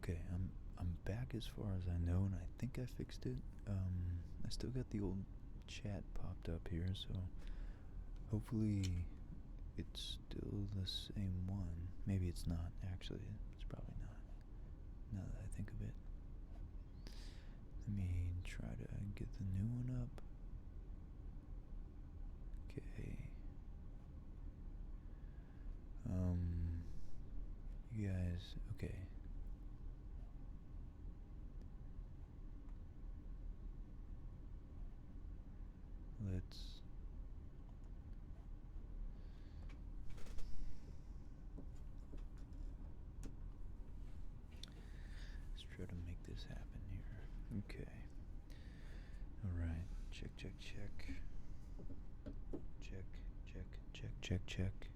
Okay, I'm back as far as I know, and I think I fixed it. I still got the old chat popped up here, so hopefully it's still the same one. Maybe it's not, actually. It's probably not, now that I think of it. Let me try to get the new one up. Okay. You guys, okay. Let's try to make this happen here. Okay. Alright. Check, check, check. Check, check, check, check, check.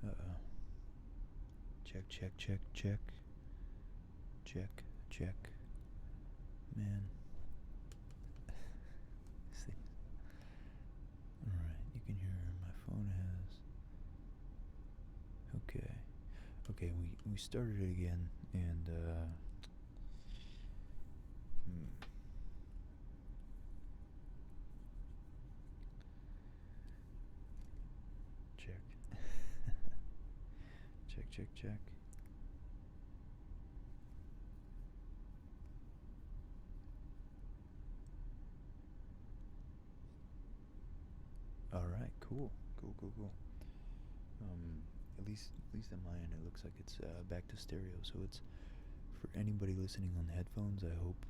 Uh-oh. Check, check, check, check. Check, check. Man. See. Alright, you can hear my phone has... Okay. Okay, we started it again, and, Check. Check, check, check. Alright, cool. Cool. At least on my end, it looks like it's back to stereo. So it's for anybody listening on headphones. I hope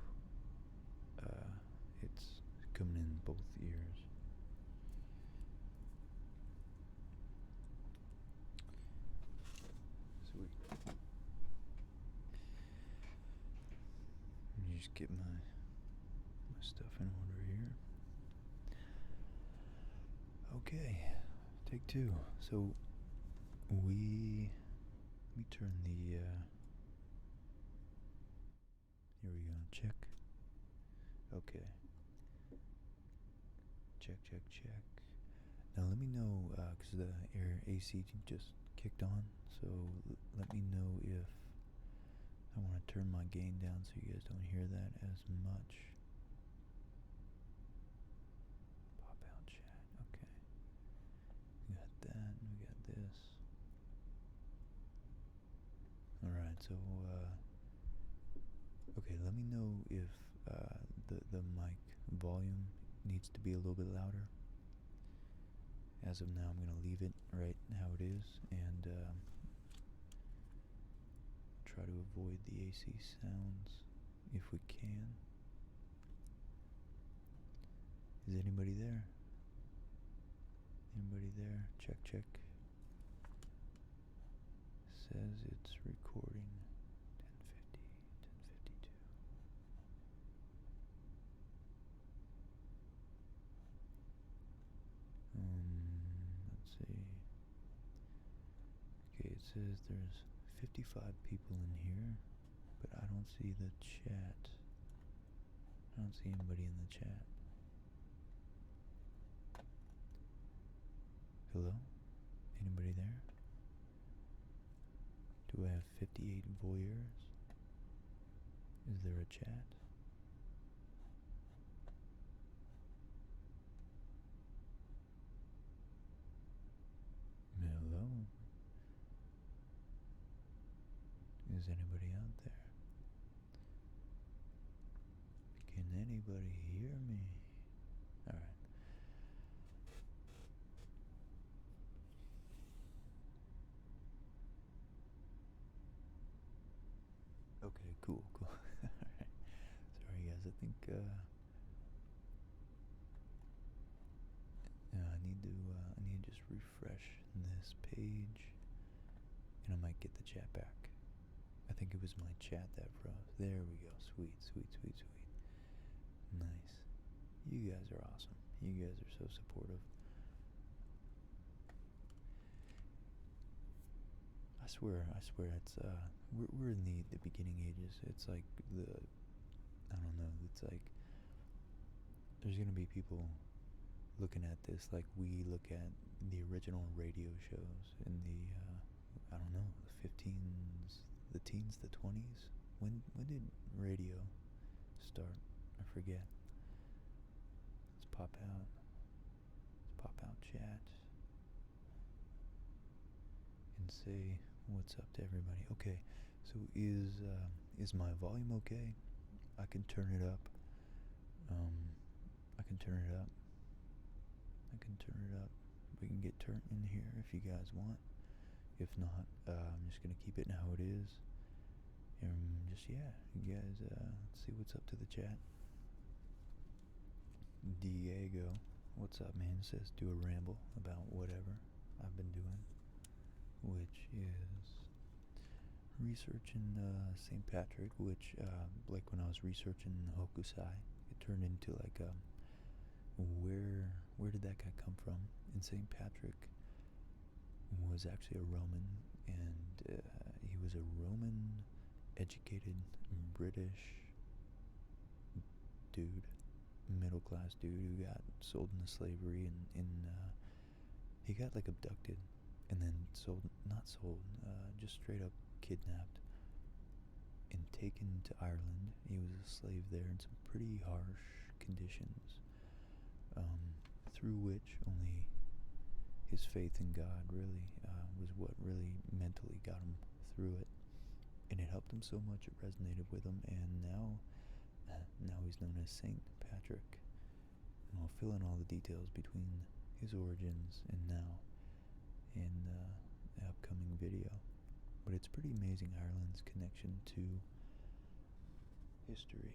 it's coming in both ears. Sweet. Let me just get my stuff in order here. Okay, take two. So let me turn the here we go. Check. Okay. Check, check, check. Now let me know, because the AC just kicked on, so let me know if I want to turn my gain down so you guys don't hear that as much. Pop out chat. Okay. We got that, and we got this. Alright, so, okay, let me know if the mic volume needs to be a little bit louder. As of now, I'm going to leave it right how it is, and try to avoid the AC sounds if we can. Is anybody there? Anybody there? Check, check. Says it's recording. 10:50, 10:52. Let's see. Okay, it says there's 55 people in here, but I don't see the chat. I don't see anybody in the chat. Hello? Anybody there? Do I have 58 voyeurs? Is there a chat? Hello? Is anybody out there? Can anybody hear me? Alright. Okay, cool. Alright. Sorry guys, I think I need to just refresh this page, and I might get the chat back. I think it was my chat that froze. There we go. Sweet. Nice. You guys are awesome. You guys are so supportive. I swear it's we're in the beginning ages. It's like I don't know, it's like there's gonna be people looking at this like we look at the original radio shows in the I don't know, the 15s, the teens, the 20s. When did radio start? I forget. Let's pop out. Let's pop out chat and say what's up to everybody. Okay, so is my volume okay? I can turn it up. I can turn it up. I can turn it up. We can get turned in here if you guys want. If not, I'm just gonna keep it how it is. And just, yeah, you guys, let's see what's up to the chat. Diego, what's up, man? Says do a ramble about whatever I've been doing, which is researching St. Patrick, which, like when I was researching Hokusai, it turned into like, where did that guy come from? And St. Patrick was actually a Roman, and he was a Roman educated British dude, middle class dude who got sold into slavery, and he got like abducted and then just straight up kidnapped and taken to Ireland. He was a slave there in some pretty harsh conditions, through which only his faith in God really was what really mentally got him through it, and it helped him so much it resonated with him, and now he's known as Saint Patrick. And I'll fill in all the details between his origins and now in the upcoming video. But it's pretty amazing, Ireland's connection to history.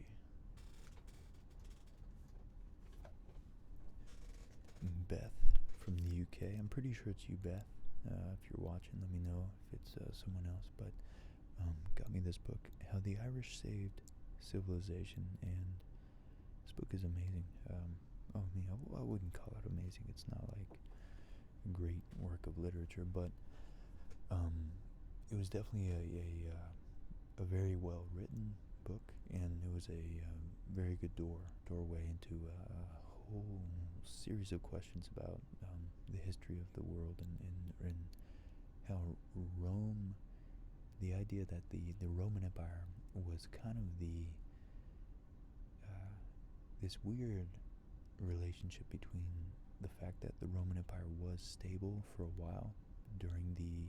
Beth from the UK. I'm pretty sure it's you, Beth. If you're watching, let me know if it's someone else. But got me this book, How the Irish Saved Civilization, and this book is amazing. I wouldn't call it amazing. It's not like a great work of literature, but it was definitely a very well written book, and it was a very good doorway into a whole series of questions about the history of the world, and how Rome, the idea that the Roman Empire was kind of this weird relationship between the fact that the Roman Empire was stable for a while during the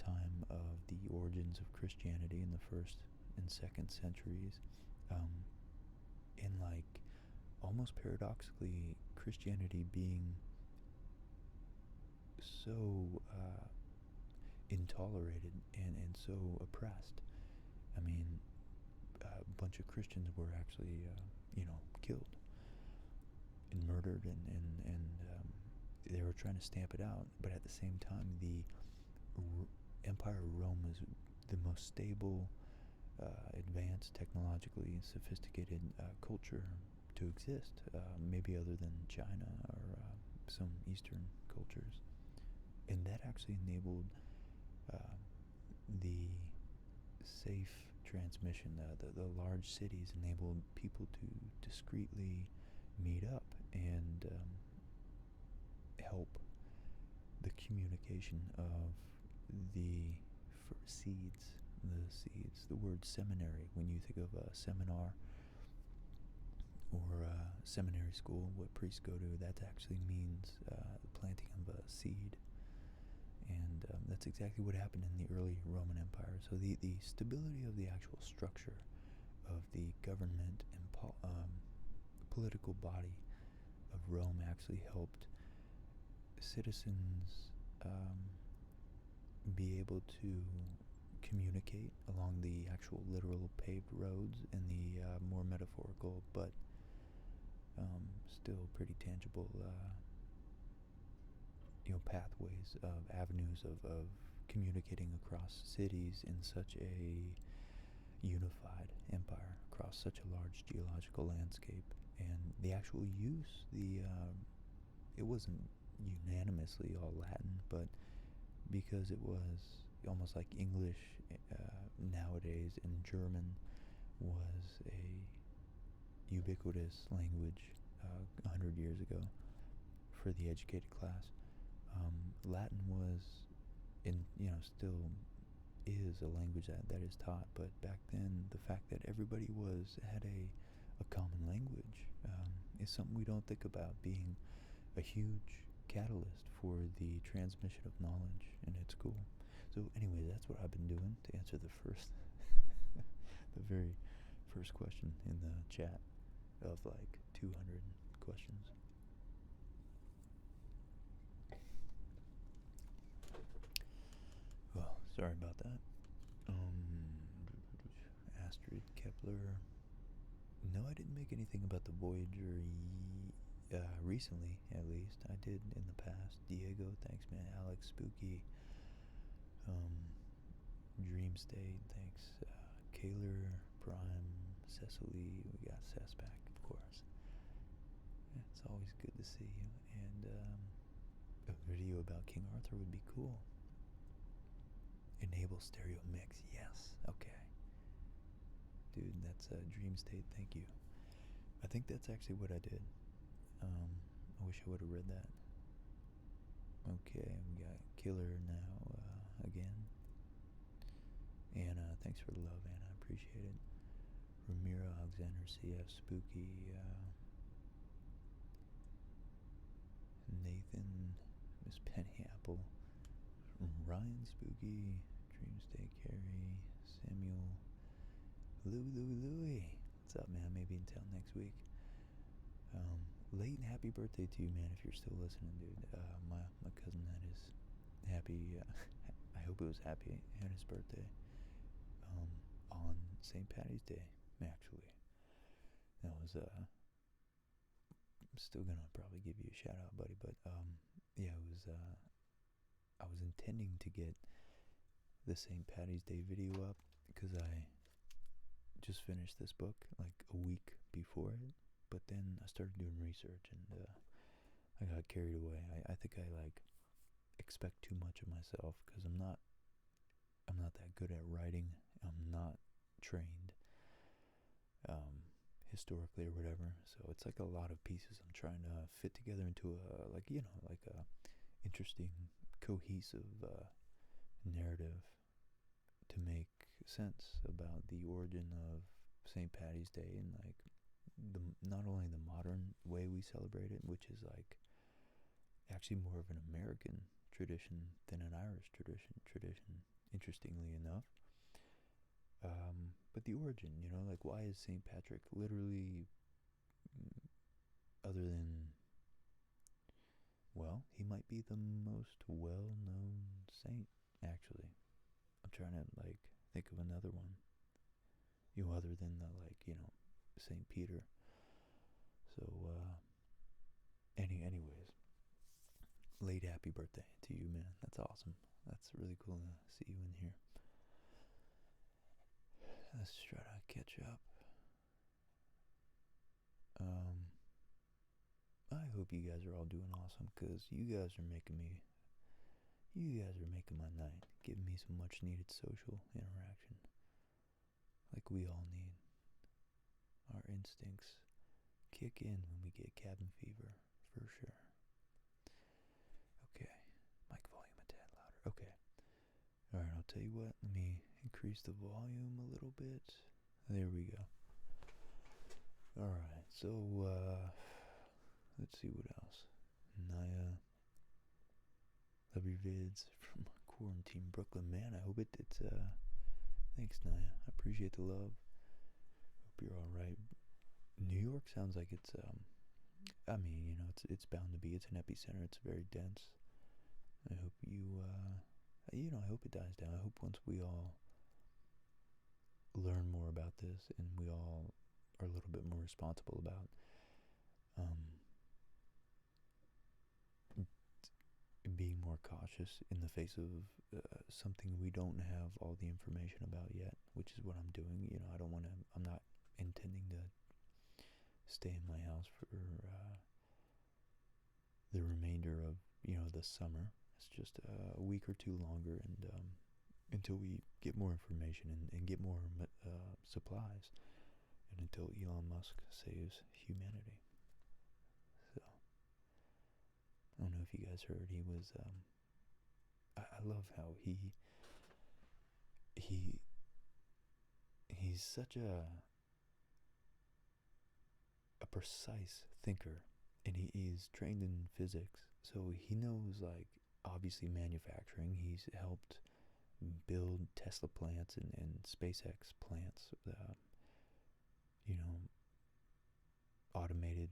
time of the origins of Christianity in the 1st and 2nd centuries, and like almost paradoxically, Christianity being so intolerated and so oppressed. I mean, a bunch of Christians were actually killed and murdered, and they were trying to stamp it out, but at the same time the Empire of Rome was the most stable, advanced, technologically sophisticated culture to exist, maybe other than China or some Eastern cultures, and that actually enabled the safe transmission. The large cities enabled people to discreetly meet up and help the communication of the seeds. The word seminary, when you think of a seminar or a seminary school, what priests go to, that actually means the planting of a seed. And that's exactly what happened in the early Roman Empire. So the stability of the actual structure of the government and political body of Rome actually helped citizens be able to communicate along the actual literal paved roads and the more metaphorical but still pretty tangible pathways of avenues of communicating across cities in such a unified empire across such a large geological landscape. And the actual use, it wasn't unanimously all Latin, but because it was almost like English nowadays, and German was a ubiquitous language 100 years ago for the educated class. Latin was still is a language that is taught, but back then the fact that everybody had a common language is something we don't think about being a huge catalyst for the transmission of knowledge, and it's cool. So anyway, that's what I've been doing to answer the very first question in the chat of like 200 questions. Well, sorry about that. Astrid Kepler. No, I didn't make anything about the Voyager recently, at least. I did in the past. Diego, thanks, man. Alex, Spooky, Dream State, thanks. Kaler, Prime, Cecily. We got Cess back, of course. It's always good to see you. And a video about King Arthur would be cool. Enable stereo mix, yes. Okay. Dude, that's Dream State, thank you. I think that's actually what I did. I wish I would have read that. Okay, we got Killer now again. Anna, thanks for the love, Anna. I appreciate it. Ramiro, Alexander, CF, Spooky, Nathan, Miss Penny Apple, Ryan, Spooky, Dreamstay, Carrie, Samuel, Louie. What's up, man? Maybe in town next week. Late and happy birthday to you, man, if you're still listening, dude. My cousin had his happy, I hope it was happy, had his birthday on St. Patty's Day, actually. That was, I'm still gonna probably give you a shout out, buddy, but, yeah, it was, I was intending to get the St. Patty's Day video up, because I just finished this book, like, a week before it. But then I started doing research, and I got carried away. I think I expect too much of myself, because I'm not that good at writing. I'm not trained historically or whatever. So it's like a lot of pieces I'm trying to fit together into a interesting, cohesive narrative to make sense about the origin of St. Patty's Day and not only the modern way we celebrate it, which is actually more of an American tradition than an Irish tradition, interestingly enough. But the origin, why is St. Patrick literally, other than, well, he might be the most well-known saint, actually. I'm trying to, think of another one, other than St. Peter. So, anyways, late happy birthday to you, man. That's awesome. That's really cool to see you in here. Let's try to catch up. I hope you guys are all doing awesome, because you guys are making my night, giving me some much needed social interaction, like we all need. Our instincts kick in when we get cabin fever, for sure. Okay, mic volume a tad louder. Okay. Alright, I'll tell you what, let me increase the volume a little bit. There we go. Alright, so, let's see what else. Naya, love your vids from quarantine Brooklyn. Man, I hope it's, thanks, Naya. I appreciate the love. Hope you're alright. New York sounds like it's, it's bound to be. It's an epicenter. It's very dense. I hope you, I hope it dies down. I hope once we all learn more about this and we all are a little bit more responsible about being more cautious in the face of something we don't have all the information about yet, which is what I'm doing. I'm not intending to stay in my house for the remainder of, the summer. It's just a week or two longer, and until we get more information and get more supplies, and until Elon Musk saves humanity. So, I don't know if you guys heard, he was, I love how he such a precise thinker, and he's trained in physics, so he knows, like, obviously manufacturing. He's helped build Tesla plants and SpaceX plants, you know, automated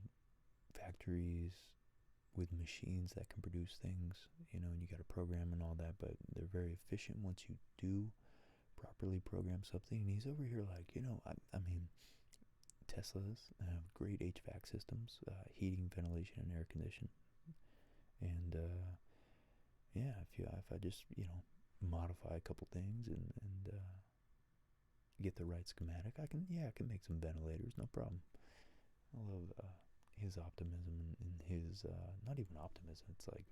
factories with machines that can produce things, and you got to program and all that, but they're very efficient once you do properly program something. And he's over here like, I mean, Teslas have great HVAC systems, heating, ventilation, and air conditioning. And yeah, if I just modify a couple things and get the right schematic, I can make some ventilators, no problem. I love his optimism and his not even optimism. It's like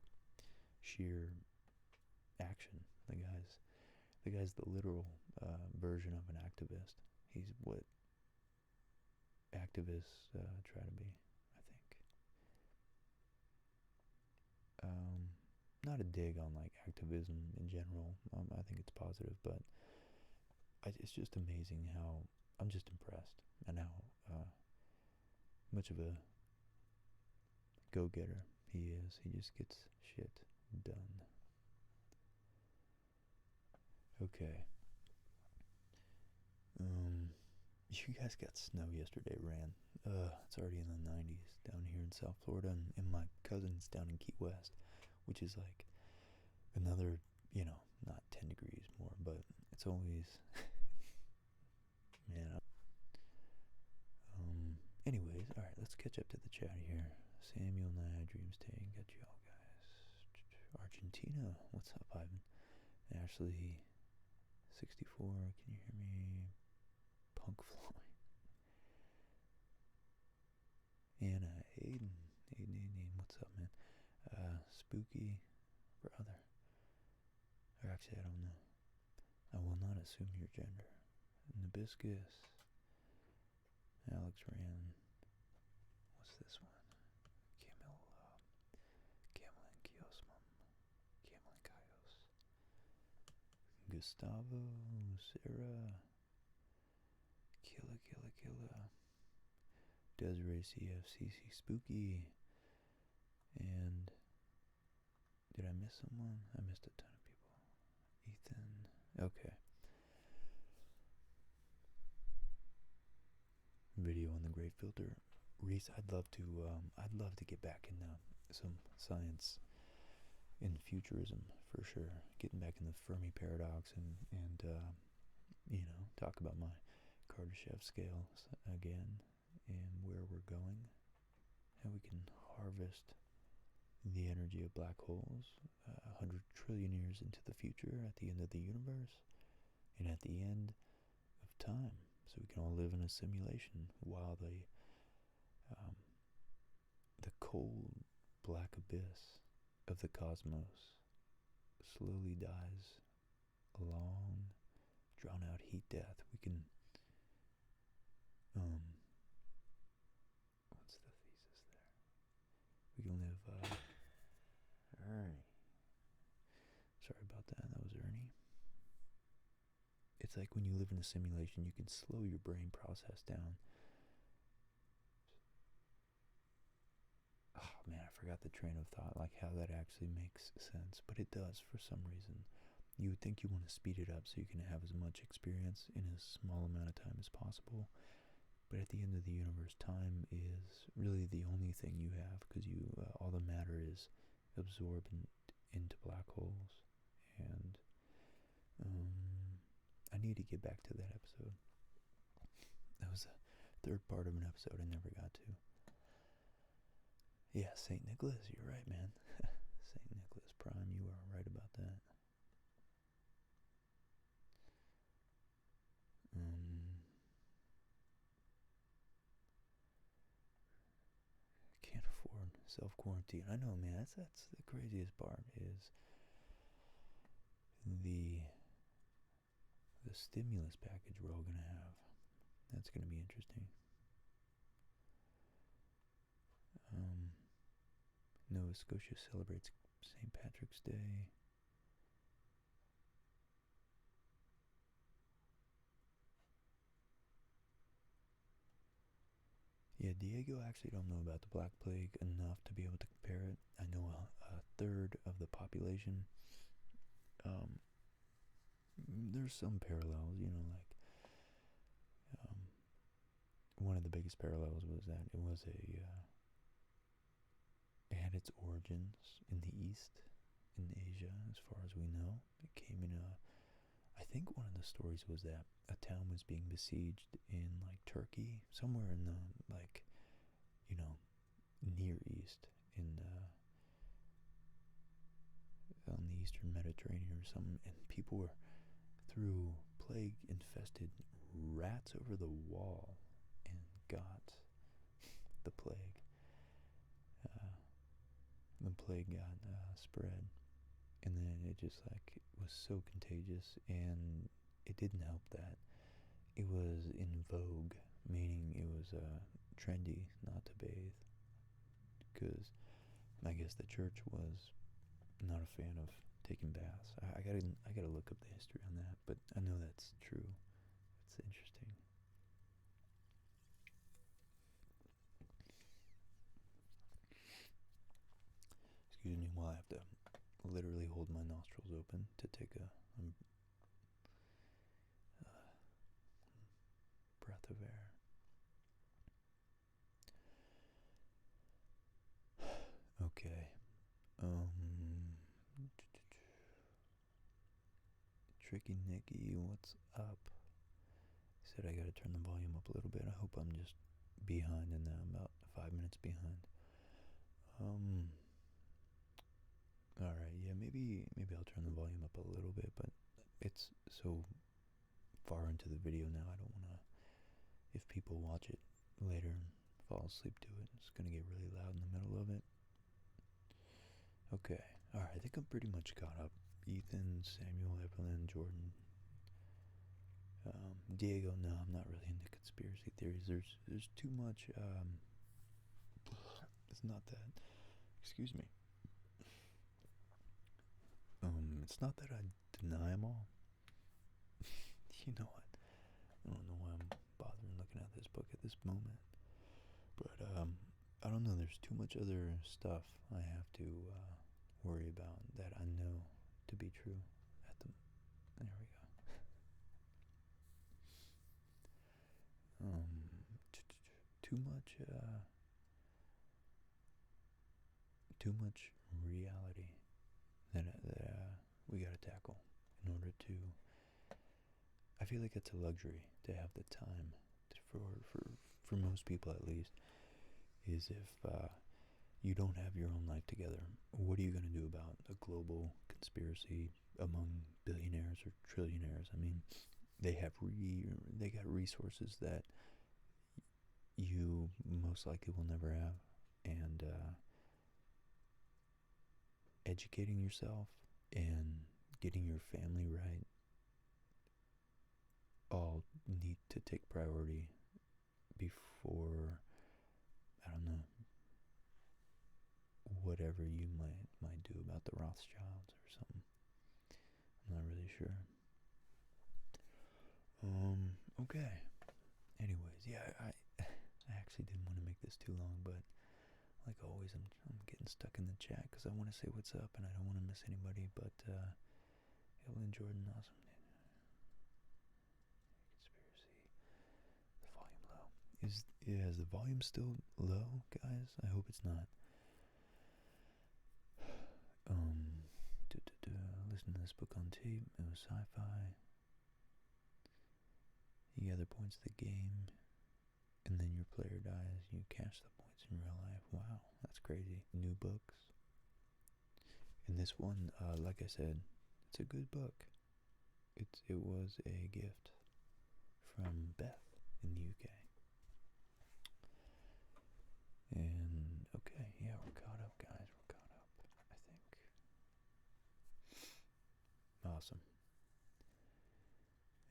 sheer action. The guy's the literal version of an activist. He's what activists try to be, I think. Not a dig on like activism in general. I think it's positive, but it's just amazing how I'm just impressed and how much of a go-getter he is. He just gets shit done. Okay. You guys got snow yesterday, Ran. It's already in the 90s down here in South Florida, and my cousin's down in Key West, which is like another, not 10 degrees more, but it's always, man. Anyways, alright, let's catch up to the chat here. Samuel Nye, Dreams Take, got you all guys. Argentina, what's up, Ivan? Ashley, 64, can you hear me? Punk Floyd. Anna, Aiden, what's up, man? Spooky, brother. Or actually, I don't know. I will not assume your gender. Nabiscus, Alex Rand. What's this one? Camelin Kiosmum. Camelin Kaios. Gustavo, Sarah. Killa. Desiree CFCC Spooky. And did I miss someone? I missed a ton of people. Ethan. Okay. Video on the Great Filter. Reese, I'd love to get back into some science and futurism for sure. Getting back in the Fermi paradox and talk about my Kardashev scales again and where we're going. How we can harvest the energy of black holes 100 trillion years into the future at the end of the universe and at the end of time, so we can all live in a simulation while the cold black abyss of the cosmos slowly dies a long drawn out heat death. We can what's the thesis there? We can live Ernie. Sorry about that. That was Ernie. It's like when you live in a simulation, you can slow your brain process down. Oh man, I forgot the train of thought, like how that actually makes sense, but it does for some reason. You would think you want to speed it up so you can have as much experience in as small amount of time as possible, but at the end of the universe, time is really the only thing you have, because all the matter is absorbed into black holes. And I need to get back to that episode. That was the third part of an episode I never got to. Yeah, St. Nicholas, you're right, man. St. Nicholas Prime, you are right about that. Can't afford self-quarantine. I know, man, that's the craziest part, is the stimulus package we're all going to have. That's going to be interesting. Nova Scotia celebrates St. Patrick's Day. Yeah, Diego, actually don't know about the Black Plague enough to be able to compare it. I know a third of the population. There's some parallels, like one of the biggest parallels was that it had its origins in the East, in Asia, as far as we know. It came in I think one of the stories was that a town was being besieged in, Turkey, somewhere in the, Near East, on the Eastern Mediterranean or something, and people were, through plague-infested rats over the wall, and got the plague. The plague got spread, and then it just was so contagious, and it didn't help that it was in vogue, meaning it was trendy not to bathe, because I guess the church was not a fan of taking baths. I gotta look up the history on that, but I know that's true. It's interesting. Excuse me while I have to literally hold my nostrils open to take a breath of air. Okay. Tricky Nicky, what's up? He said I gotta turn the volume up a little bit. I hope I'm just behind in that. I'm about 5 minutes behind. Alright, yeah, maybe I'll turn the volume up a little bit, but it's so far into the video now, I don't wanna, if people watch it later and fall asleep to it, it's gonna get really loud in the middle of it. Okay, alright, I think I'm pretty much caught up. Ethan, Samuel, Evelyn, Jordan, Diego, no, I'm not really into conspiracy theories. There's too much, it's not that, excuse me. It's not that I deny them all. You know what? I don't know why I'm bothering looking at this book at this moment. But, I don't know, there's too much other stuff I have to, worry about that I know to be true there we go. Too much reality that we gotta tackle in order to. I feel like it's a luxury to have the time for most people at least. Is if you don't have your own life together, what are you gonna do about a global conspiracy among billionaires or trillionaires? I mean, they got resources that you most likely will never have, and educating yourself and getting your family right all need to take priority before, I don't know, whatever you might do about the Rothschilds or something. I'm not really sure. Okay. Anyways, yeah, I actually didn't want to make this too long, but like always, I'm getting stuck in the chat because I want to say what's up and I don't want to miss anybody. But Evelyn, Jordan, awesome. Conspiracy. The volume low. Is the volume still low, guys? I hope it's not. Listen to this book on tape. It was sci-fi. You gather points of the game, and then your player dies. You cash the points in real life. Wow, that's crazy. New books. And this one, like I said, it's a good book. It was a gift from Beth in the UK. And okay, yeah, we're caught up, guys. We're caught up, I think. Awesome.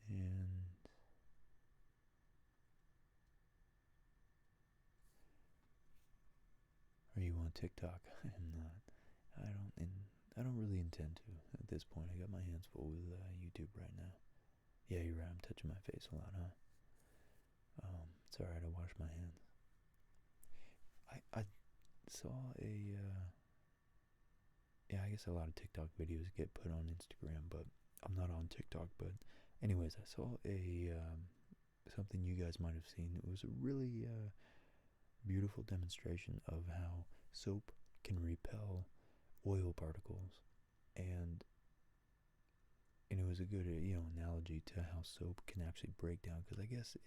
And are you on TikTok? I'm not. I don't really intend to at this point. I got my hands full with YouTube right now. Yeah, you're right. I'm touching my face a lot, huh? It's alright. I wash my hands. I saw yeah, I guess a lot of TikTok videos get put on Instagram, but I'm not on TikTok. But anyways, I saw something you guys might have seen. It was a really beautiful demonstration of how soap can repel oil particles, and it was a good analogy to how soap can actually break down, because I guess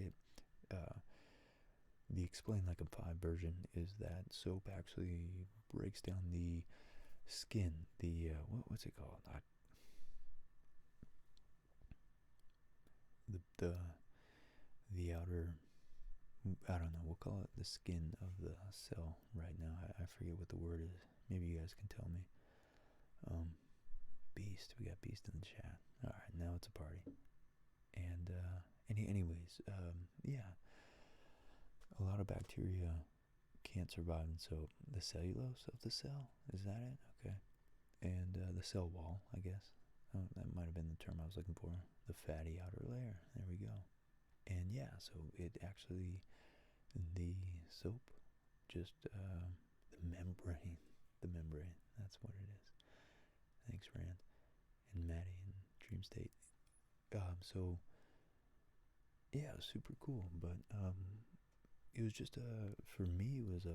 the Explain Like a 5 version is that soap actually breaks down the skin, the what's it called? The the outer, I don't know, we'll call it the skin of the cell right now. I forget what the word is. Maybe you guys can tell me. Beast, we got Beast in the chat. All right, now it's a party. And anyways, yeah, a lot of bacteria can't survive in soap. The cellulose of the cell, is that it? Okay. And the cell wall, I guess. Oh, that might have been the term I was looking for. The fatty outer layer. There we go. And yeah, so it actually, the soap, just the membrane, that's what it is. Thanks, Rand and Maddie and Dream State. So yeah, it was super cool, but it was just for me, it was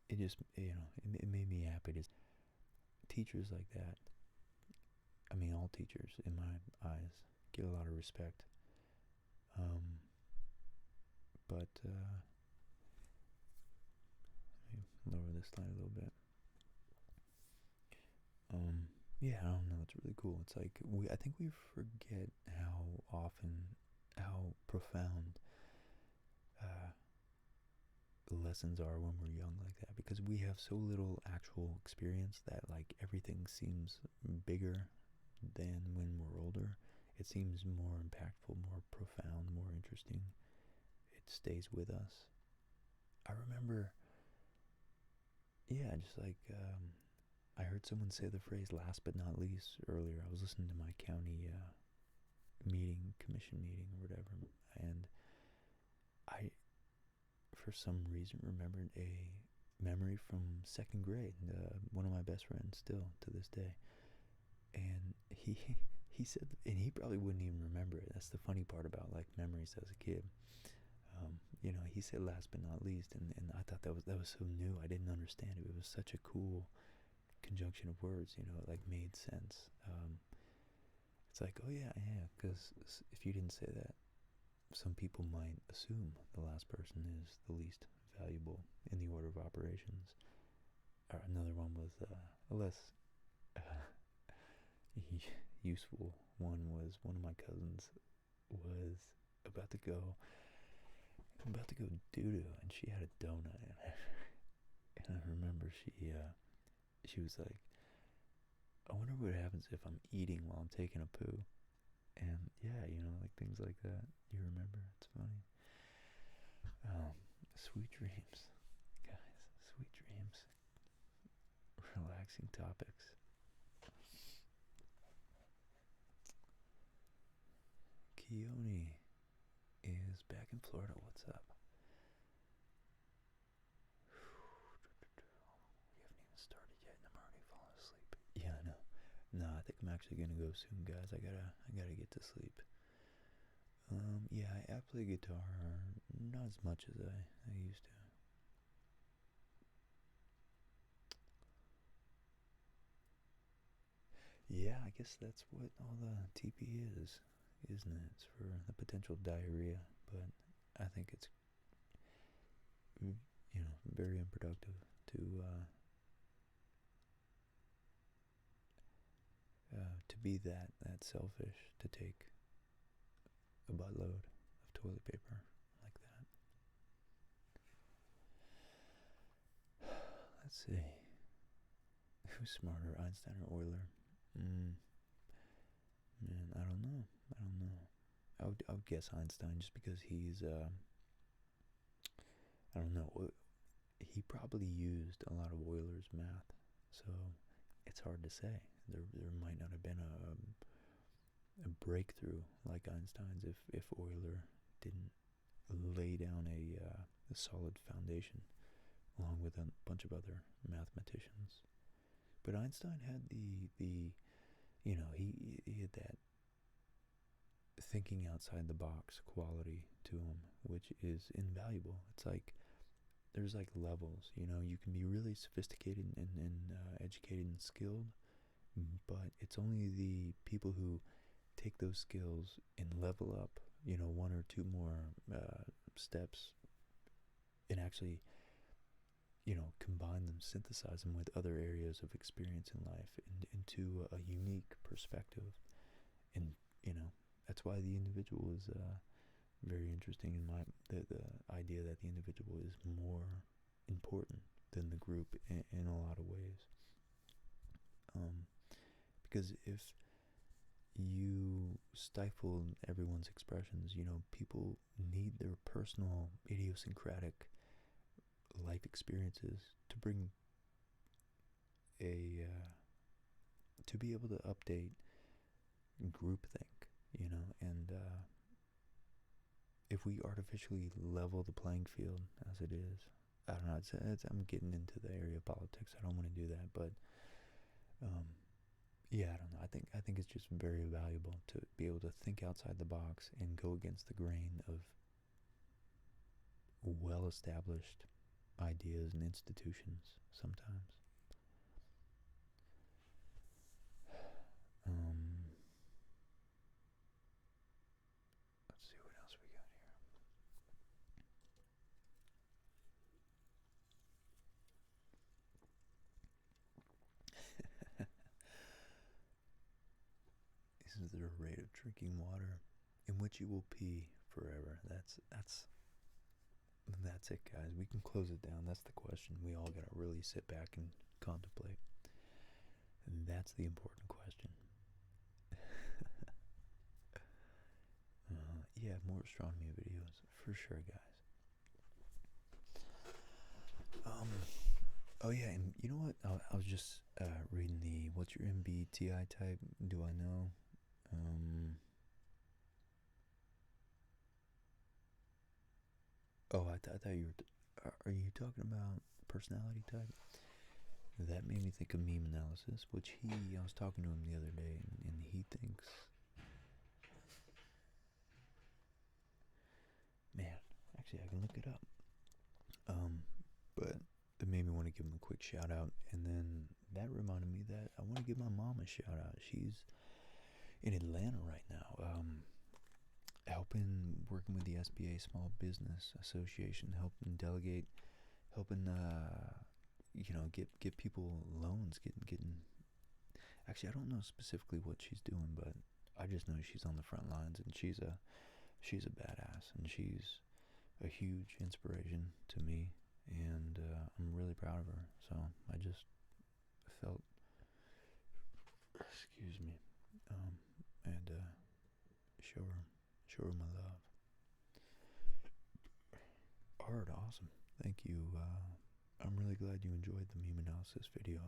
it just, it made me happy to teachers like that. I mean, all teachers in my eyes get a lot of respect. But let me lower this slide a little bit. Yeah, I don't know. It's really cool. It's like I think we forget how profound lessons are when we're young like that, because we have so little actual experience that like everything seems bigger than when we're older. It seems more impactful, more profound, more interesting. It stays with us. I remember, yeah, just like I heard someone say the phrase "last but not least" earlier. I was listening to my county commission meeting or whatever, and I, for some reason, remembered a memory from second grade. One of my best friends, still to this day, and he said, and he probably wouldn't even remember it. That's the funny part about like memories as a kid. He said "last but not least," and I thought that was so new. I didn't understand it. It was such a cool conjunction of words. It like made sense. It's like, oh yeah, because if you didn't say that, some people might assume the last person is the least valuable in the order of operations. Or another one was a less useful one was one of my cousins was about to go doo-doo, and she had a donut in it. And I remember she was like, I wonder what happens if I'm eating while I'm taking a poo. And yeah, like things like that. You remember? It's funny. Sweet dreams, guys. Sweet dreams. Relaxing topics. Keone is back in Florida. What's up? We haven't even started yet, and I'm already falling asleep. Yeah, I know. No, I think I'm actually gonna go soon, guys. I gotta get to sleep. Yeah, I play guitar, not as much as I used to. Yeah, I guess that's what all the TP is, isn't it? It's for the potential diarrhea, but I think it's, very unproductive to be that selfish, to take a buttload of toilet paper like that. Let's see. Who's smarter, Einstein or Euler? Man, I don't know. I would guess Einstein, just because he's, I don't know. He probably used a lot of Euler's math, so it's hard to say. There might not have been a breakthrough like Einstein's if Euler didn't lay down a solid foundation, along with a bunch of other mathematicians. But Einstein had the he had that thinking outside the box quality to him, which is invaluable. It's like there's like levels. You can be really sophisticated and educated and skilled, but it's only the people who take those skills and level up, one or two more steps, and actually, combine them, synthesize them with other areas of experience in life into a unique perspective. And, that's why the individual is very interesting the idea that the individual is more important than the group in a lot of ways. Because if you stifle everyone's expressions, people need their personal idiosyncratic life experiences to bring to be able to update groupthink, and if we artificially level the playing field as it is, I don't know, I'm getting into the area of politics. I don't want to do that, but yeah, I don't know. I think it's just very valuable to be able to think outside the box and go against the grain of well-established ideas and institutions sometimes. Let's see what else we got here. This is the rate of drinking water in which you will pee forever. That's it, guys. We can close it down. That's the question we all gotta really sit back and contemplate. And that's the important question. Yeah, more astronomy videos for sure, guys. Oh yeah, and you know what? I was just reading the what's your Mbti type? Do I know? Oh, I thought you were. Are you talking about personality type? That made me think of meme analysis, which I was talking to him the other day, and he thinks. Man, actually, I can look it up. But it made me want to give him a quick shout out, and then that reminded me that I want to give my mom a shout out. She's in Atlanta right now, working with the SBA Small Business Association, helping delegate, helping get people loans, getting. Actually, I don't know specifically what she's doing, but I just know she's on the front lines, and she's a badass, and she's a huge inspiration to me, and I'm really proud of her. So I just felt, excuse me, and show her my love. Art, awesome. Thank you. I'm really glad you enjoyed the meme analysis video.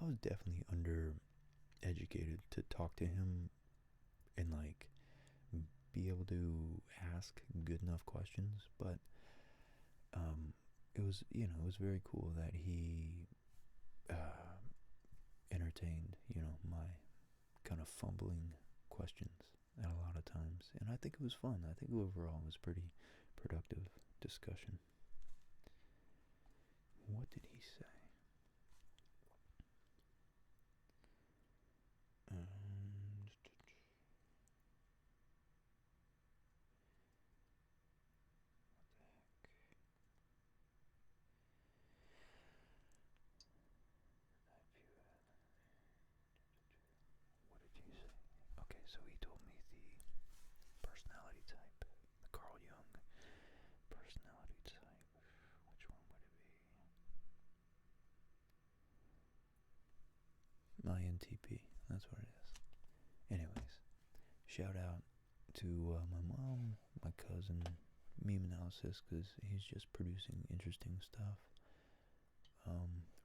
I was definitely undereducated to talk to him and be able to ask good enough questions, but it was very cool that he entertained my kind of fumbling questions at a lot of times, and I think it was fun. I think overall it was pretty productive discussion. What did he say? What did you say? Okay, so he told me the personality type, the Carl Jung personality type. Which one would it be? My NTP. That's what it is. Anyways, shout out to my mom, my cousin, meme analysis, because he's just producing interesting stuff.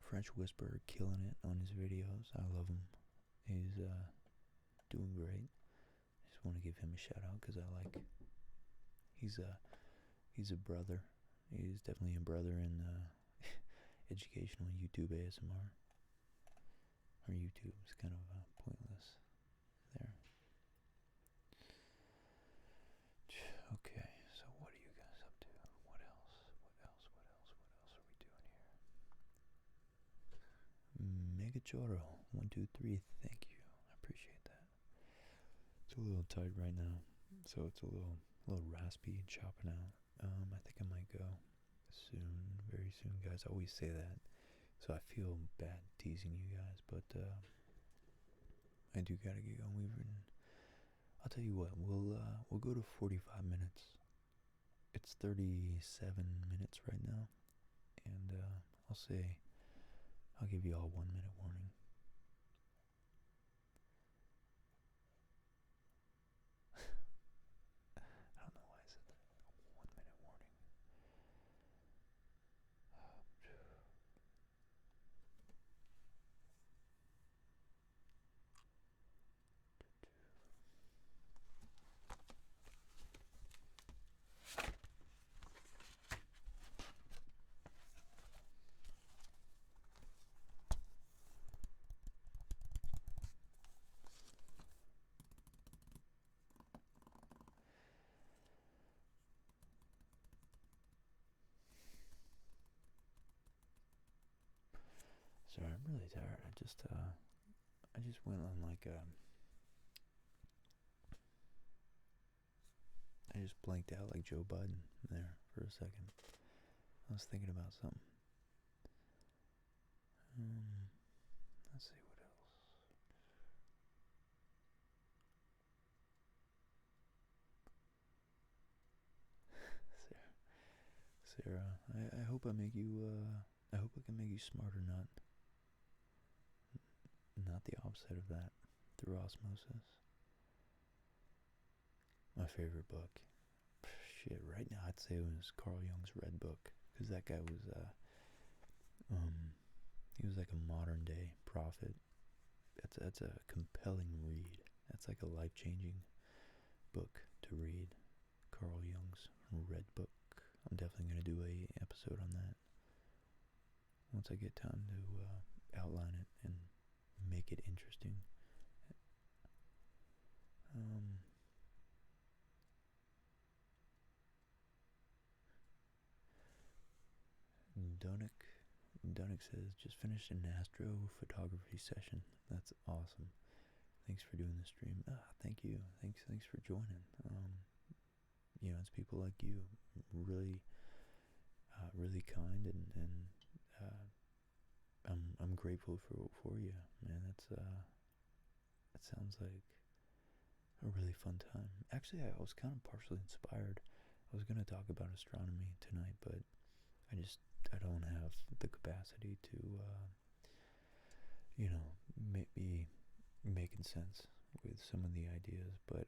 French Whisperer killing it on his videos. I love him. He's doing great. I just want to give him a shout out because he's He's a brother. He's definitely a brother in educational YouTube ASMR. Or YouTube is kind of pointless there. Okay, so what are you guys up to? What else? What else are we doing here? Megachoro, 123, thank you. I appreciate that. It's a little tight right now, so it's a little raspy and chopping out. I think I might go soon, very soon, guys. I always say that, so I feel bad teasing you guys, but I do gotta get going. I'll tell you what, we'll go to 45 minutes. It's 37 minutes right now, and I'll give you all 1 minute warning. I don't know why I said that. 1 minute warning. Sorry, I'm really tired. I just went on like I just blanked out like Joe Biden there for a second. I was thinking about something. Let's see what else. Sarah, I hope I make you. I hope I can make you smarter, not the opposite of that, through osmosis. My favorite book, shit, right now I'd say it was Carl Jung's Red Book, because that guy was, he was like a modern day prophet. That's a compelling read. That's like a life-changing book to read. Carl Jung's Red Book. I'm definitely gonna do a episode on that once I get time to outline it and make it interesting. Donick says, just finished an astrophotography session. That's awesome. Thanks for doing the stream. Thank you. Thanks for joining. It's people like you, really, really kind, and I'm grateful for you, man. That sounds like a really fun time. Actually, I was kind of partially inspired. I was gonna talk about astronomy tonight, but I don't have the capacity to, maybe making sense with some of the ideas. But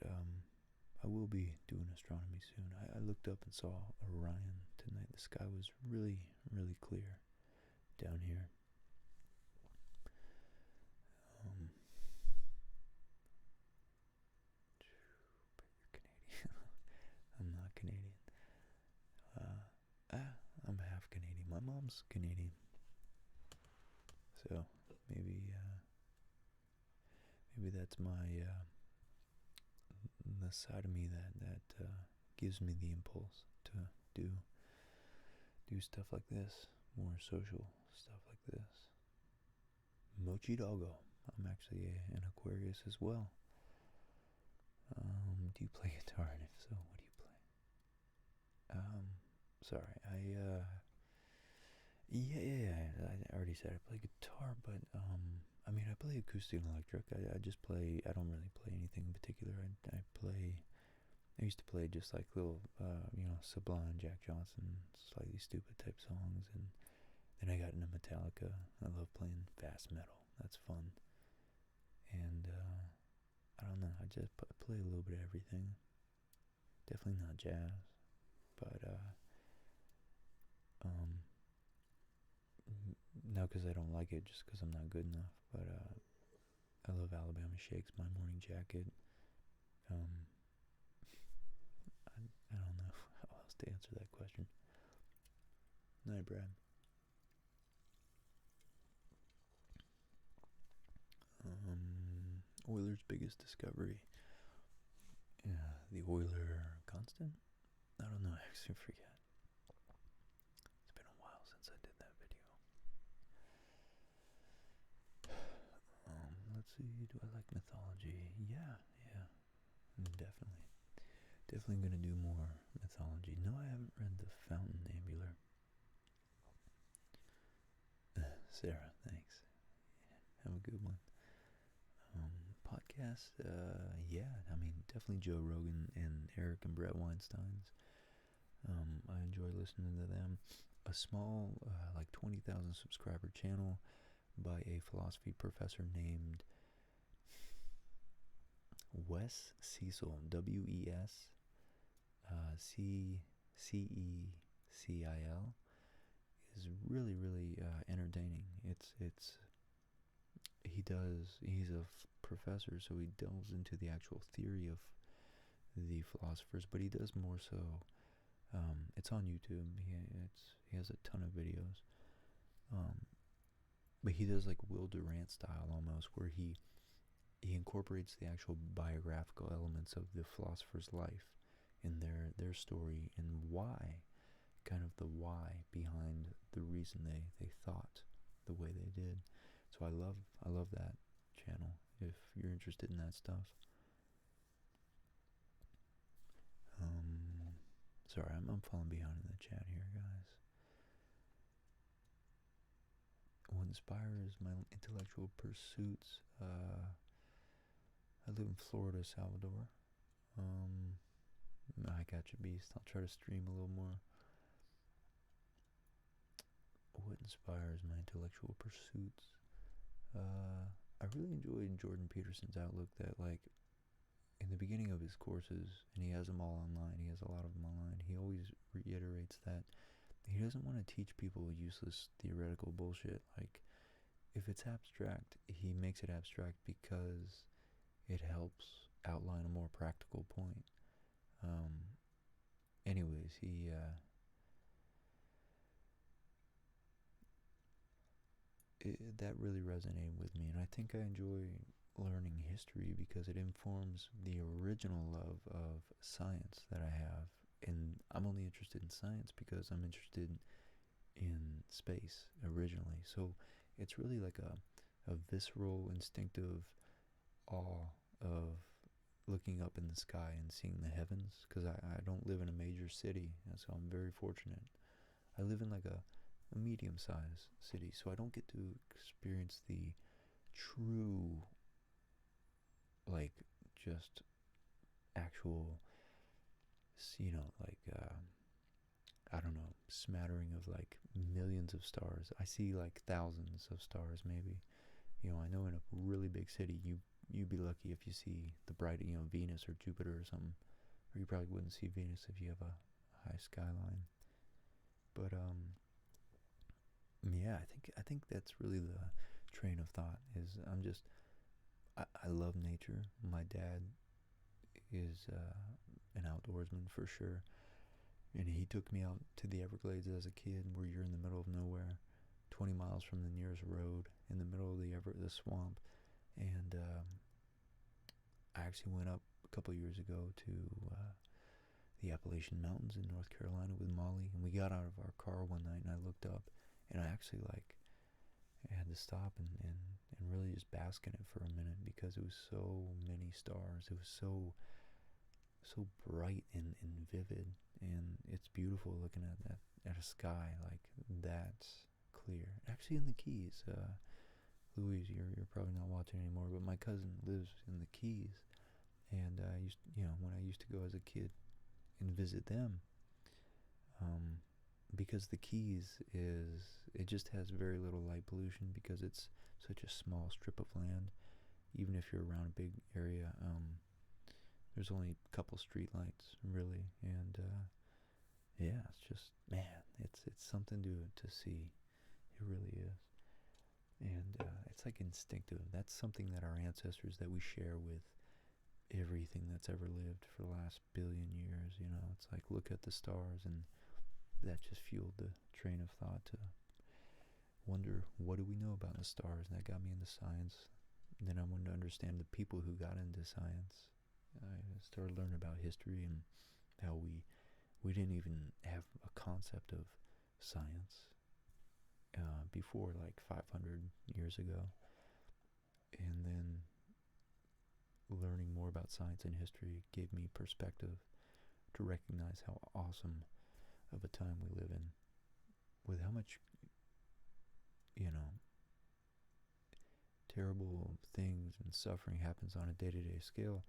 I will be doing astronomy soon. I looked up and saw Orion tonight. The sky was really, really clear down here. But you're Canadian. I'm not Canadian. I'm half Canadian. My mom's Canadian. So maybe that's my the side of me that gives me the impulse to do stuff like this, more social stuff like this. Mochi Doggo. I'm actually an Aquarius as well. Do you play guitar? And if so, what do you play? Sorry, yeah, I already said I play guitar, but I play acoustic and electric. I just play. I don't really play anything in particular. I used to play just like little, Sublime, Jack Johnson, slightly stupid type songs, and then I got into Metallica. I love playing fast metal. That's fun. And I don't know. I just play a little bit of everything. Definitely not jazz, but not because I don't like it, just because I'm not good enough. But I love Alabama Shakes, My Morning Jacket. I don't know how else best to answer that question. Night, Brad. Euler's biggest discovery. Yeah, the Euler constant? I don't know, I actually forget. It's been a while since I did that video. Let's see, do I like mythology? Yeah, definitely. Definitely gonna do more mythology. No, I haven't read The Fountain Ambular. Sarah, thanks. Have a good one. Podcast, yeah, I mean, definitely Joe Rogan and Eric and Brett Weinstein's. I enjoy listening to them. A small, like 20,000 subscriber channel by a philosophy professor named Wes Cecil, W-E-S C-C-E-C-I-L, is really, really entertaining. He's a professor, so he delves into the actual theory of the philosophers, but he does more so, it's on YouTube, he has a ton of videos, but he does like Will Durant style almost, where he incorporates the actual biographical elements of the philosopher's life in their story, and why, kind of the why behind the reason they thought the way they did. So I love that channel if you're interested in that stuff. Sorry, I'm falling behind in the chat here, guys. What inspires my intellectual pursuits? I live in Florida, Salvador. I got you, beast. I'll try to stream a little more. What inspires my intellectual pursuits? I really enjoyed Jordan Peterson's outlook that, like, in the beginning of his courses, and he has them all online, he has a lot of them online, he always reiterates that he doesn't want to teach people useless theoretical bullshit. Like, if it's abstract, he makes it abstract because it helps outline a more practical point. Anyways, that really resonated with me, and I think I enjoy learning history because it informs the original love of science that I have. And I'm only interested in science because I'm interested in space originally. So it's really like a visceral, instinctive awe of looking up in the sky and seeing the heavens, because I don't live in a major city, and so I'm very fortunate. I live in like a medium-sized city, so I don't get to experience the true, like, just actual, like, I don't know, smattering of like millions of stars. I see like thousands of stars maybe. I know in a really big city, you'd be lucky if you see the bright, Venus or Jupiter or something. Or you probably wouldn't see Venus if you have a high skyline. But yeah, I think that's really the train of thought. Is I love nature. My dad is an outdoorsman for sure, and he took me out to the Everglades as a kid, where you're in the middle of nowhere, 20 miles from the nearest road, in the middle of the swamp. And I actually went up a couple years ago to the Appalachian Mountains in North Carolina with Molly, and we got out of our car one night, and I looked up, and I actually, like, I had to stop and really just bask in it for a minute, because it was so many stars. It was so bright and vivid, and it's beautiful looking at a sky like that clear. Actually, in the Keys, Louise, you're probably not watching anymore, but my cousin lives in the Keys, and I used, when I used to go as a kid and visit them, because the Keys it just has very little light pollution, because it's such a small strip of land. Even if you're around a big area, there's only a couple street lights really, and yeah, it's just, man, it's something to see. It really is. And it's like instinctive. That's something that our ancestors, that we share with every everything that's ever lived for the last billion years. You know, it's like, look at the stars, and that just fueled the train of thought to wonder, what do we know about the stars? And that got me into science. And then I wanted to understand the people who got into science. I started learning about history and how we didn't even have a concept of science before like 500 years ago. And then learning more about science and history gave me perspective to recognize how awesome of a time we live in, with how much, you know, terrible things and suffering happens on a day-to-day scale.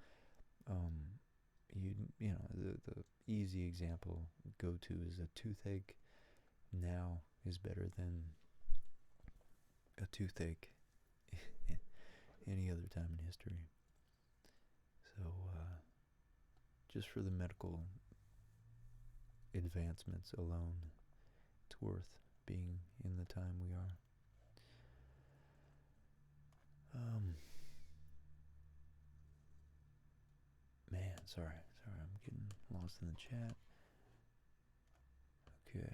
You know, the easy example go to is a toothache now is better than a toothache any other time in history. So just for the medical advancements alone, it's worth being in the time we are. Man, sorry, I'm getting lost in the chat. Okay.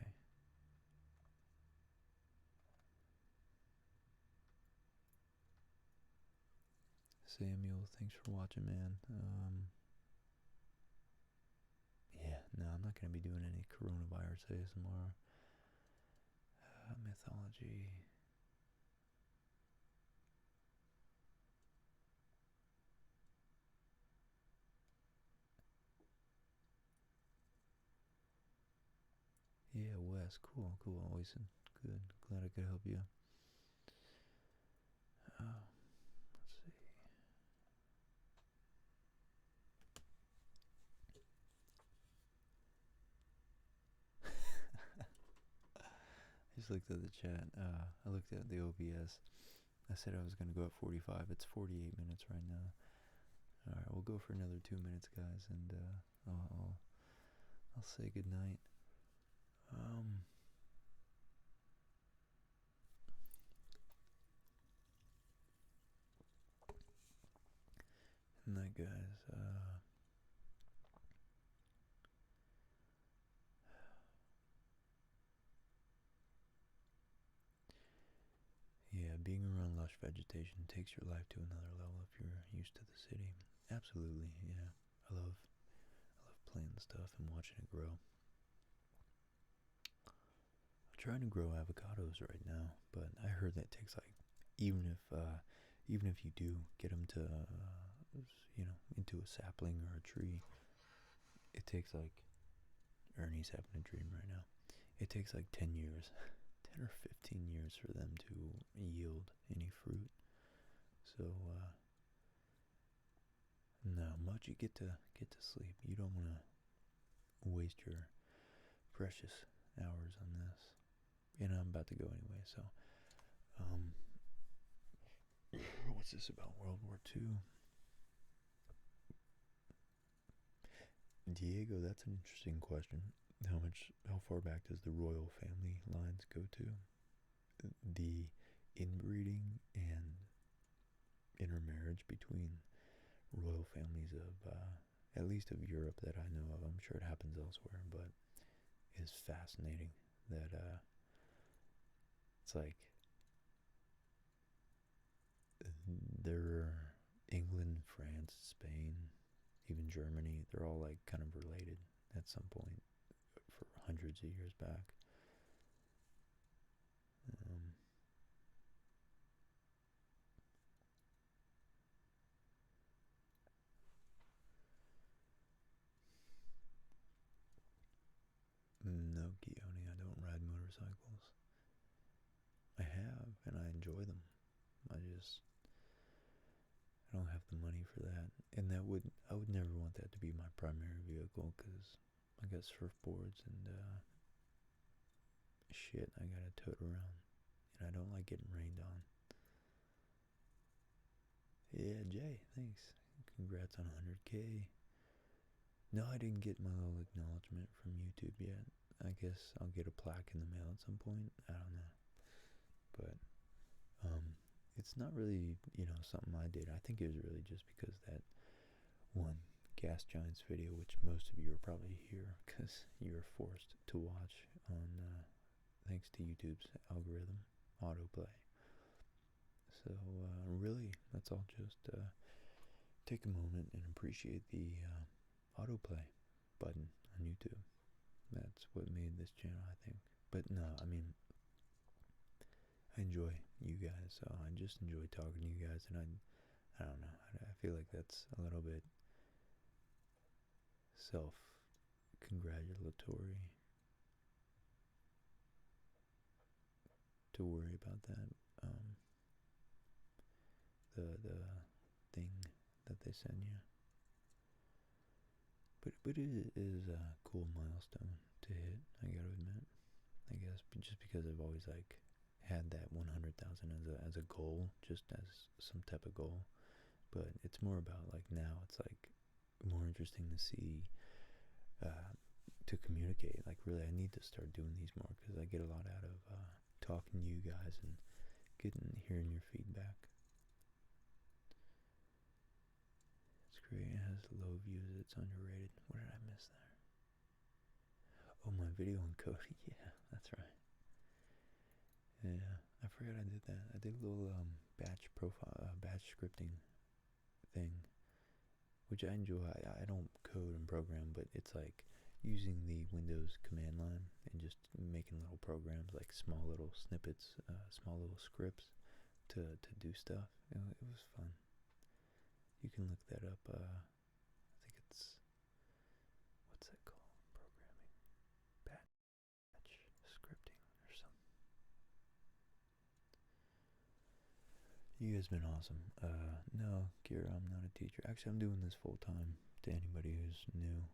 Samuel, thanks for watching, man. Yeah, no, I'm not going to be doing any coronavirus ASMR. Mythology. Yeah, Wes, cool, always good. Glad I could help you. Let's see. I just looked at the chat. I looked at the OBS. I said I was going to go at 45. It's 48 minutes right now. Alright, we'll go for another 2 minutes, guys, and I'll say goodnight. Night, guys. Yeah, being around lush vegetation takes your life to another level if you're used to the city. Absolutely, yeah. I love planting stuff and watching it grow. I'm trying to grow avocados right now, but I heard that takes like, even if you do get them to, you know, into a sapling or a tree, it takes like, Ernie's having a dream right now. It takes like 10 years, 10 or 15 years for them to yield any fruit. So, no, Mochi, get to sleep. You don't want to waste your precious hours on this. And I'm about to go anyway, so, what's this about World War II? Diego, that's an interesting question. How far back does the royal family lines go to? The inbreeding and intermarriage between royal families of, at least of Europe that I know of, I'm sure it happens elsewhere, but is fascinating. That, it's like, they're England, France, Spain, even Germany, they're all like kind of related at some point for hundreds of years back. No, Keone, I don't ride motorcycles. I have, and I enjoy them. I don't have the money for that, and I would never want that to be my primary vehicle, because I got surfboards and shit I gotta tote around, and I don't like getting rained on. Yeah, Jay, thanks. Congrats on 100K. No, I didn't get my little acknowledgement from YouTube yet. I guess I'll get a plaque in the mail at some point. I don't know. But, it's not really, you know, something I did. I think it was really just because that, one, Gas Giants video, which most of you are probably here because you're forced to watch on thanks to YouTube's algorithm autoplay. So really, that's all. Just take a moment and appreciate the autoplay button on YouTube. That's what made this channel, I think. But no, I mean, I enjoy you guys, so I just enjoy talking to you guys, and I don't know, I feel like that's a little bit self-congratulatory to worry about that, the thing that they send you. But it is a cool milestone to hit, I gotta admit. I guess just because I've always like had that 100,000 as a goal, just as some type of goal. But it's more about like now it's like more interesting to see, to communicate. Like really, I need to start doing these more because I get a lot out of talking to you guys and hearing your feedback. It's great. It has low views. It's underrated. What did I miss there? Oh, my video on coding. Yeah, that's right. Yeah, I forgot I did that. I did a little batch scripting thing, which I enjoy. I don't code and program, but it's like using the Windows command line and just making little programs, like small little snippets, small little scripts to do stuff. It was fun. You can look that up. I think it's, what's that called? Programming. Batch scripting or something. You guys have been awesome. No, Kira, I'm not a teacher. Actually, I'm doing this full time. To anybody who's new,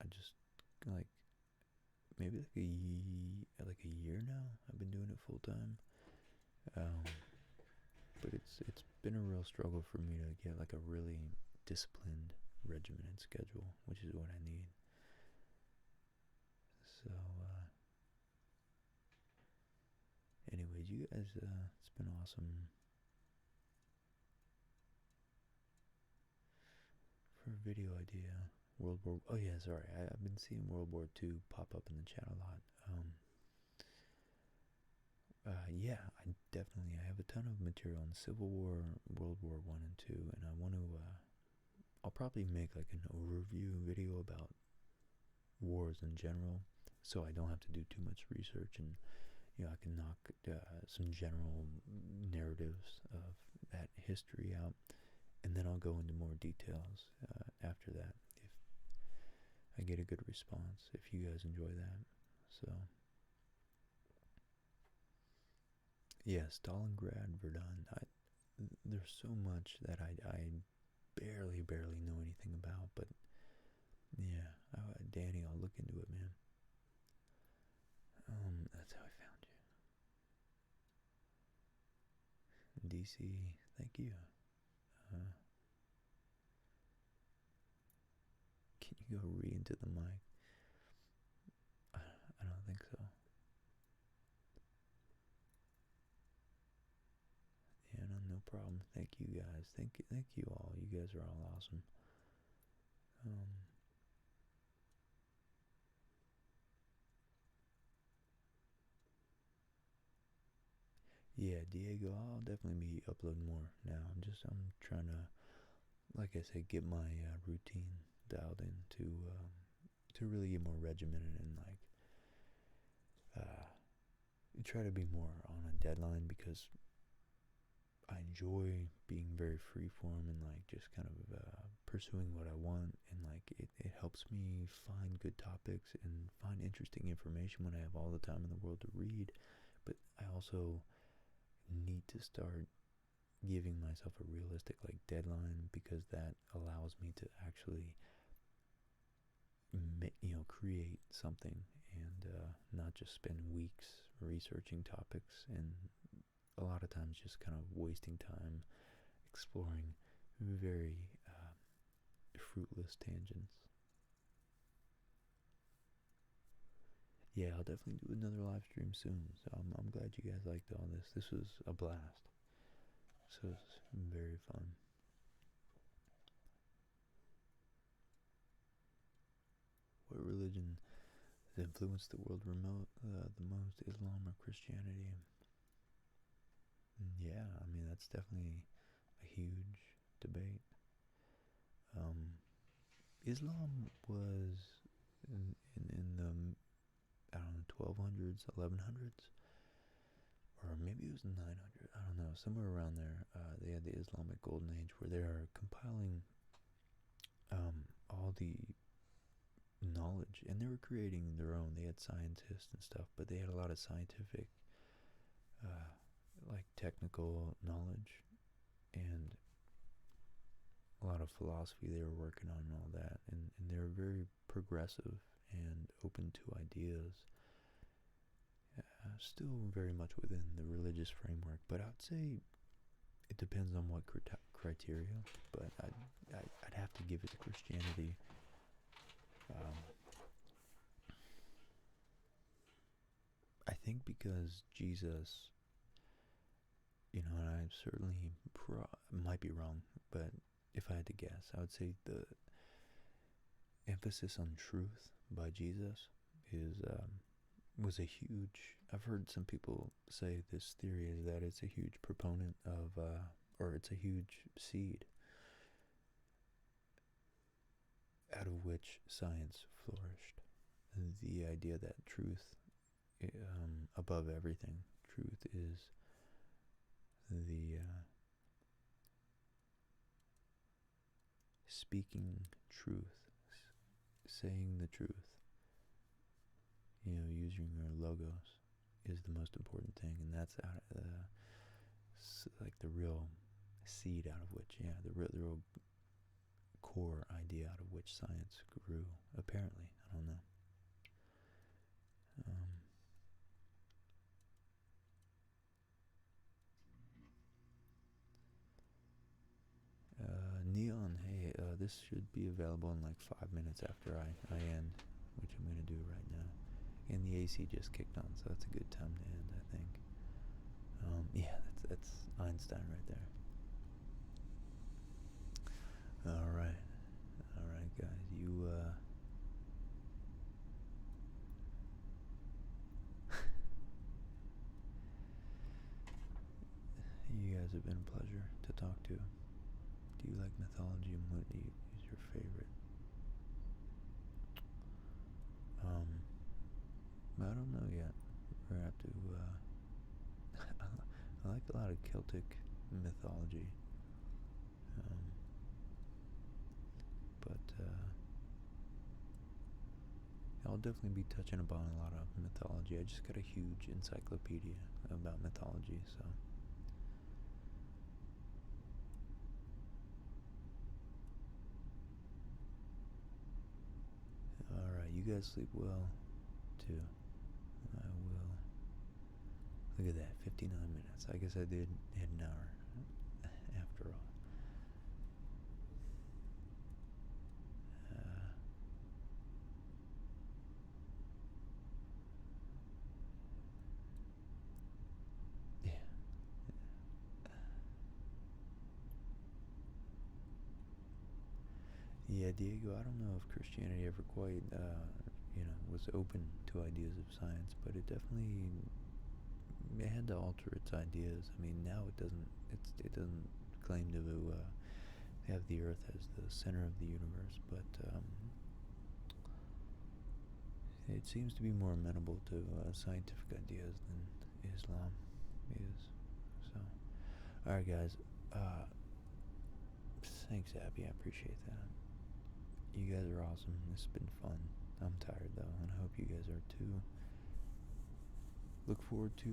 I just like maybe like a year now. I've been doing it full time. But it's been a real struggle for me to get like a really disciplined, regimented schedule, which is what I need. So, anyways, you guys, it's been awesome. For a video idea, oh yeah, sorry, I've been seeing World War II pop up in the chat a lot. Yeah, I have a ton of material on Civil War, World War I and II, and I want to, I'll probably make like an overview video about wars in general, so I don't have to do too much research, and I can knock some general narratives of that history out, and then I'll go into more details after that if I get a good response, if you guys enjoy that. So yeah, Stalingrad, Verdun. There's so much that I barely know anything about, but yeah, Danny, I'll look into it, man. That's how I found you. DC, thank you. Can you go read into the mic? I don't think so. Yeah, no problem. Thank you guys. Thank you all. You guys are all awesome. Yeah, Diego, I'll definitely be uploading more now. I'm trying to, like I said, get my routine dialed in to really get more regimented and like try to be more on a deadline, because I enjoy being very freeform and like just kind of pursuing what I want, and like it helps me find good topics and find interesting information when I have all the time in the world to read. But I also need to start giving myself a realistic like deadline, because that allows me to actually create something, and not just spend weeks researching topics and a lot of times just kind of wasting time exploring very fruitless tangents. Yeah, I'll definitely do another live stream soon, so I'm glad you guys liked all this. This was a blast. So it's very fun. religion that influenced the world the most, Islam or Christianity? Yeah, I mean, that's definitely a huge debate. Islam was in the, I don't know, 1200s, 1100s, or maybe it was 900, I don't know, somewhere around there. They had the Islamic Golden Age where they are compiling all the knowledge, and they were creating their own. They had scientists and stuff, but they had a lot of scientific, like technical knowledge, and a lot of philosophy they were working on and all that, and they were very progressive and open to ideas. Still very much within the religious framework, but I would say it depends on what criteria, but I'd have to give it to Christianity. I think because Jesus, and I certainly might be wrong, but if I had to guess, I would say the emphasis on truth by Jesus was a huge. I've heard some people say this theory is that it's a huge proponent of, or it's a huge seed out of which science flourished. The idea that truth, above everything, truth is the speaking truth, saying the truth, using your logos is the most important thing, and that's like the real seed out of which, the real core idea out of which science grew, apparently. I don't know. Neon, hey, this should be available in like 5 minutes after I end, which I'm going to do right now. And the AC just kicked on, so that's a good time to end, I think. Yeah, that's Einstein right there. Alright, guys, you guys have been a pleasure to talk to. Do you like mythology, and what is your favorite? I don't know yet. We're gonna have to, I like a lot of Celtic mythology. But I'll definitely be touching upon a lot of mythology. I just got a huge encyclopedia about mythology, so. Alright, you guys sleep well, too. I will. Look at that, 59 minutes. I guess I did hit an hour, after all. Yeah, Diego, I don't know if Christianity ever quite, was open to ideas of science, but it definitely had to alter its ideas. I mean, now it doesn't claim to have the Earth as the center of the universe, but it seems to be more amenable to scientific ideas than Islam is. So, all right, guys. Thanks, Abby. I appreciate that. You guys are awesome. This has been fun. I'm tired though, and I hope you guys are too. Look forward to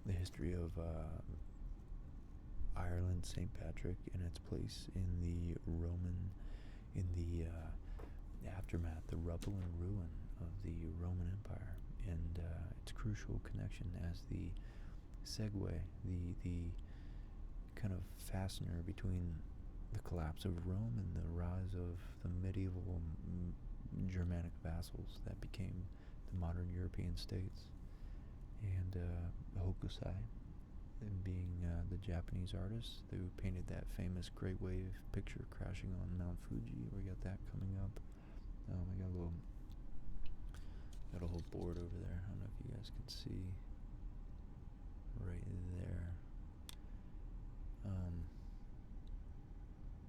the history of Ireland, St. Patrick, and its place in the aftermath, the rubble and ruin of the Roman Empire, and its crucial connection as the segue, the kind of fastener between the collapse of Rome and the rise of the medieval Germanic vassals that became the modern European states. And Hokusai, being the Japanese artist who painted that famous Great Wave picture crashing on Mount Fuji. We got that coming up. We got a little Got a whole board over there. I don't know if you guys can see right there.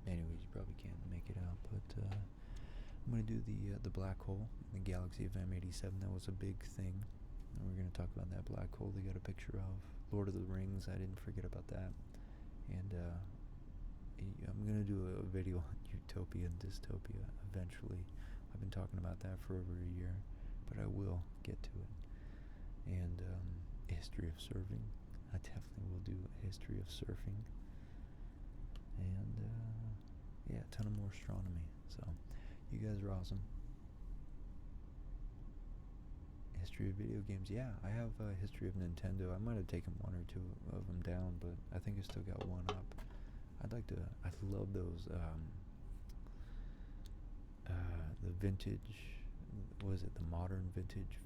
Anyways, you probably can't make it out, but I'm gonna do the black hole in the galaxy of M87. That was a big thing, and we're gonna talk about that black hole. They got a picture of Lord of the Rings. I didn't forget about that, and I'm gonna do a video on utopia and dystopia eventually. I've been talking about that for over a year, but I will get to it. And history of surfing. I definitely will do a history of surfing. And yeah, a ton of more astronomy. So you guys are awesome. History of video games. Yeah, I have a history of Nintendo. I might have taken one or two of them down, but I think I still got one up. I love those, the vintage, what is it, the modern vintage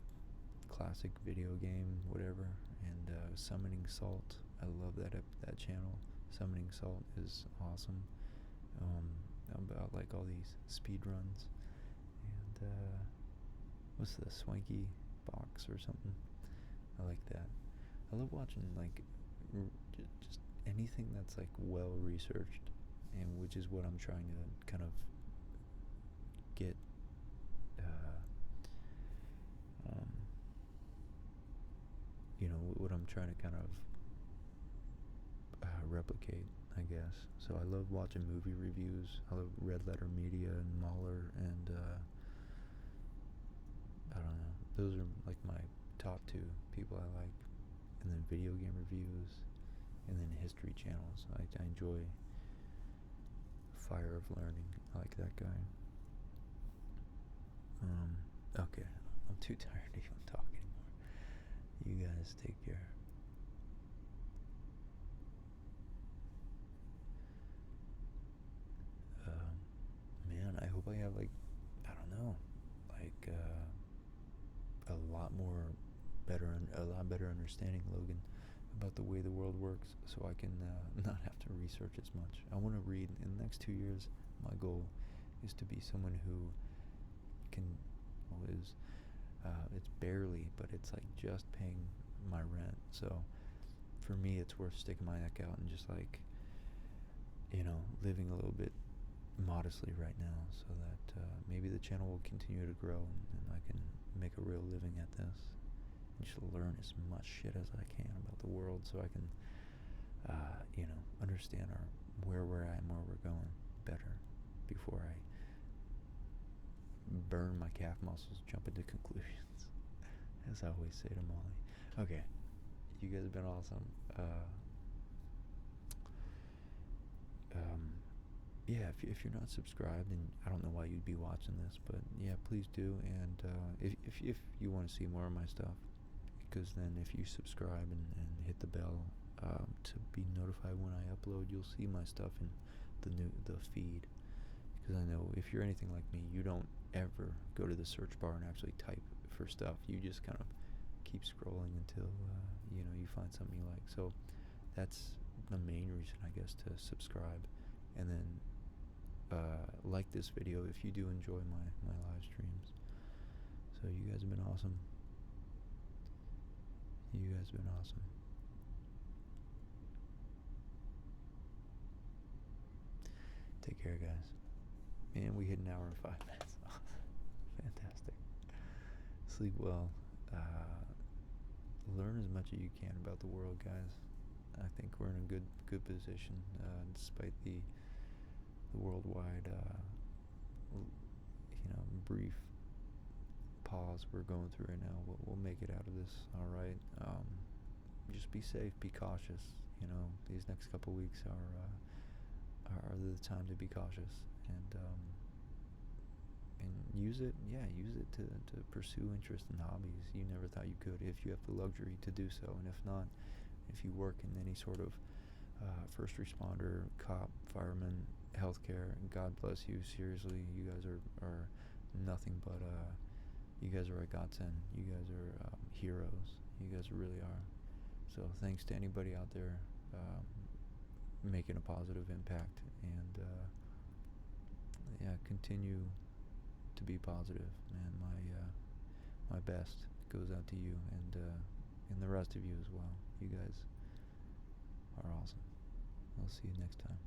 classic video game, whatever, and Summoning Salt. I love that channel. Summoning Salt is awesome. About like all these speed runs, and what's the Swanky Box or something? I like that. I love watching like just anything that's like well researched, and which is what I'm trying to kind of get what I'm trying to kind of replicate, I guess. So I love watching movie reviews. I love Red Letter Media and Mahler, and I don't know, those are like my top two people I like. And then video game reviews, and then history channels. I enjoy Fire of Learning. I like that guy. Okay, I'm too tired to even talk anymore. You guys take care. Man, I hope I have like, I don't know, like a lot better understanding, Logan, about the way the world works, so I can not have to research as much. I want to read in the next 2 years. My goal is to be someone who can, it's barely, but it's like just paying my rent. So for me, it's worth sticking my neck out and just like, living a little bit modestly right now, so that maybe the channel will continue to grow, and I can make a real living at this, and just learn as much shit as I can about the world, so I can understand where we're at and where we're going better before I burn my calf muscles, jump into conclusions, as I always say to Molly. Okay, you guys have been awesome. Yeah, if you're not subscribed, and I don't know why you'd be watching this, but yeah, please do. And if you want to see more of my stuff, because then if you subscribe and hit the bell to be notified when I upload, you'll see my stuff in the feed. Because I know if you're anything like me, you don't ever go to the search bar and actually type for stuff. You just kind of keep scrolling until you find something you like. So that's the main reason, I guess, to subscribe. And then like this video if you do enjoy my live streams. So you guys have been awesome. You guys have been awesome. Take care, guys. And we hit an hour and 5 minutes. Fantastic. Sleep well. Learn as much as you can about the world, guys. I think we're in a good position, despite the worldwide brief pause we're going through right now. We'll make it out of this all right. Just be safe, be cautious. These next couple weeks are the time to be cautious, and use it to pursue interests and hobbies you never thought you could, if you have the luxury to do so. And if not, if you work in any sort of first responder, cop, fireman, healthcare, God bless you. Seriously, you guys are nothing but you guys are a godsend. You guys are heroes. You guys really are. So thanks to anybody out there making a positive impact, and continue to be positive, man. my best goes out to you and the rest of you as well. You guys are awesome. I'll see you next time.